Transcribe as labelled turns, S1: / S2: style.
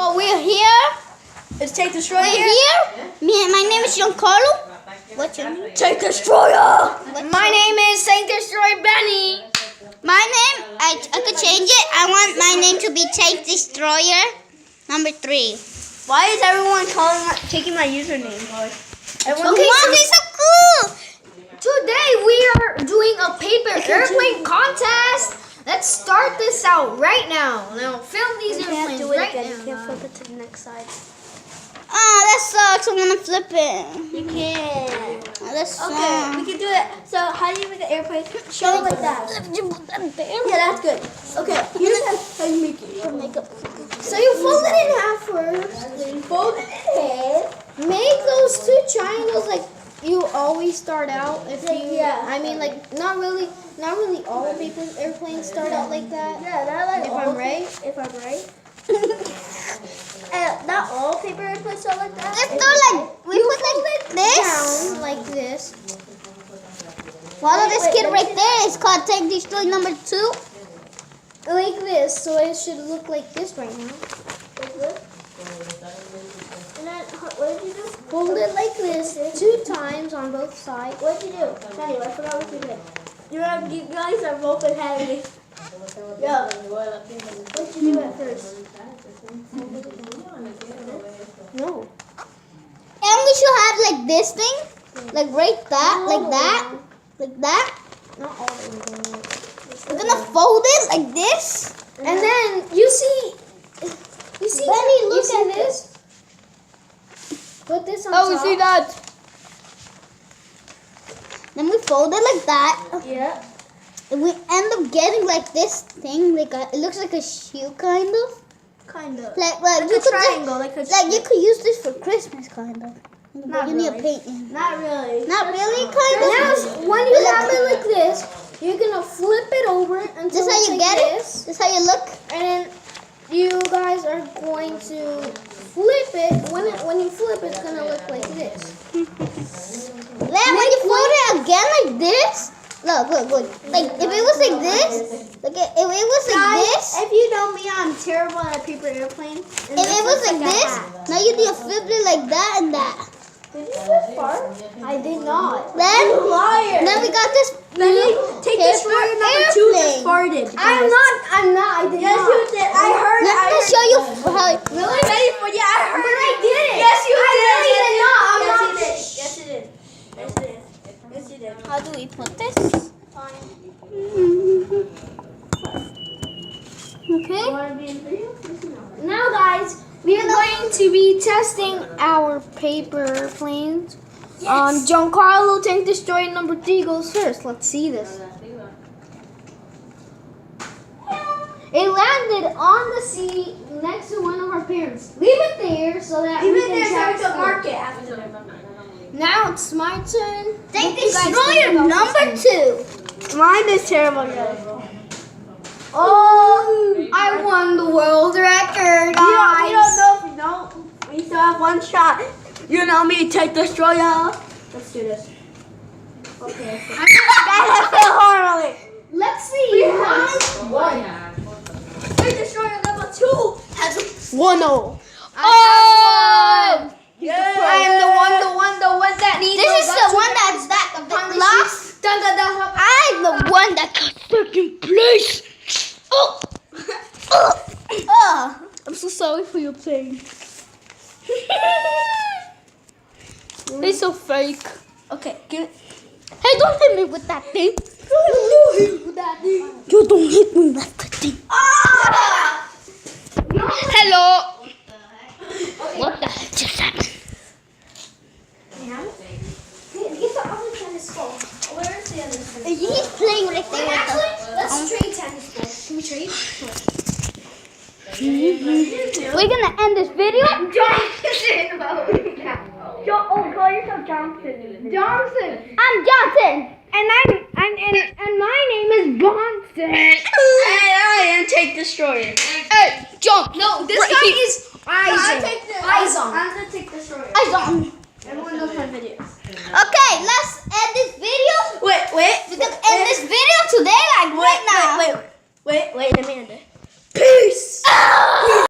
S1: Well, we're here.
S2: It's Tank Destroyer.
S1: We're here. My name is Giancarlo. What's your name?
S2: Tank Destroyer.
S1: My name is Tank Destroyer Benny. My name, I could change it. I want my name to be Tank Destroyer number 3.
S2: Why is everyone taking my username? Everyone
S1: Okay,
S2: thinks
S1: so cool.
S3: Today we are doing a paper airplane contest. Let's start this out right now. Now film these airplanes right now.
S2: You can't flip it to the next side.
S1: Oh, that sucks. I want to flip it.
S2: You can.
S1: Oh, that sucks.
S2: Okay, we can do it. So how do you make an airplane? Show it like that. Yeah, that's good. Okay, here's how you make it.
S3: So you fold it in half first.
S2: Then you fold it in half.
S3: Make those 2 triangles like you always start out. If you,
S2: Yeah.
S3: I mean, like not really all paper airplanes start out like that.
S2: Yeah, not like
S3: If
S2: all
S3: I'm right.
S2: If I'm right. Not all paper airplanes start like that.
S1: Let's do like, we put like this.
S3: Down like this.
S1: Follow this kid right there. It's called Tank Destroyer number 2.
S3: Like this. So it should look like this right now.
S2: Like this. And then, what did you do?
S3: Hold it like this 2 times on both sides.
S2: What did you do? Tell you, I forgot what you did. You guys are both ahead of me. Yeah. What did you do at first?
S3: No.
S1: And we should have like this thing. Like right that. Like that. Like that.
S3: Not all the way.
S1: We're gonna fold it like this.
S3: And then you see
S1: Benny, look
S3: you see
S1: at
S3: this? Put this on top.
S1: that. Then we fold it like that.
S2: Yeah.
S1: And we end up getting like this thing. Like it looks like a shoe kind of.
S2: Kind of.
S1: Like
S2: Like
S1: you
S2: a
S1: could
S2: triangle. Like a
S1: like you could use this for Christmas kind of.
S2: Not
S1: But you need a
S2: really.
S1: painting.
S2: Not really.
S1: Not really kind of.
S3: Now, when you have it like this, you're gonna flip it over until
S1: This how
S3: it's
S1: you
S3: like
S1: get
S3: this,
S1: it? This how you look?
S3: and then you guys are going to flip it. When you flip, it's gonna look like this.
S1: Then when you fold it again like this, look. Like if it was like this, look if it was like this,
S2: If you know me, I'm terrible at a paper airplane.
S1: if it was like this, now you need to flip it like that and that.
S2: Did you just fart? I did not.
S1: Then
S2: Liar.
S1: we got this
S2: Take this
S1: paper
S2: story number 2 just
S1: airplane.
S2: farted.
S3: I'm not. I did
S2: Yes,
S3: not.
S2: you did. I heard it.
S1: Let me show you how.
S2: Really? Ready for you? I heard
S3: But I
S2: it.
S3: did it.
S2: Yes, you
S3: I
S2: did.
S3: really did not. I'm
S2: Yes,
S3: not.
S2: you did. Yes, you did. Yes, you did. Yes, you did.
S1: How do we put this? Okay.
S2: You want to be in video?
S3: Now, guys, we are going to be testing our paper planes. Giancarlo Tank Destroyer number 3 goes first. Let's see this. It landed on the seat next to one of our parents. Leave it there so that we can check
S2: to
S3: score.
S2: mark it after.
S3: Now it's my turn.
S1: Tank
S3: What do you guys
S1: Destroyer
S3: think about
S1: number
S3: this
S1: 2.
S2: Mine is terrible, guys.
S3: Oh, I won the world record, guys.
S2: We don't know if we don't. We still have 1 shot. You know me, Tank Destroyer. Let's do this. Okay. I feel horribly.
S3: Let's see.
S2: Tank Destroyer number 2 has 1-0.
S1: Oh!
S2: Yeah.
S3: I am the one that needs.
S1: This is the one that's lost.
S3: Dun, dun, dun, dun.
S1: I'm the one that got second place. Oh!
S3: I'm so sorry for your pain.
S1: It's so fake.
S2: Okay, give it.
S1: Hey, don't hit me with that thing.
S2: Ah!
S1: You don't hit me with that thing. Hello. What the heck just happened?
S3: Get the other tennis ball. Where is the other tennis ball?
S1: He's playing right there with
S3: Actually, let's trade tennis balls. Can we trade?
S1: We're gonna end this video.
S2: Call yourself Johnson.
S3: Johnson.
S1: I'm Johnson.
S3: And my name is Bonson.
S2: And I am Tank Destroyer.
S1: Hey, jump.
S3: No, this
S1: Right
S3: guy
S1: here.
S3: is Izon.
S2: I'm gonna take Destroyer.
S1: I'm on.
S2: Everyone knows my videos.
S1: Okay, let's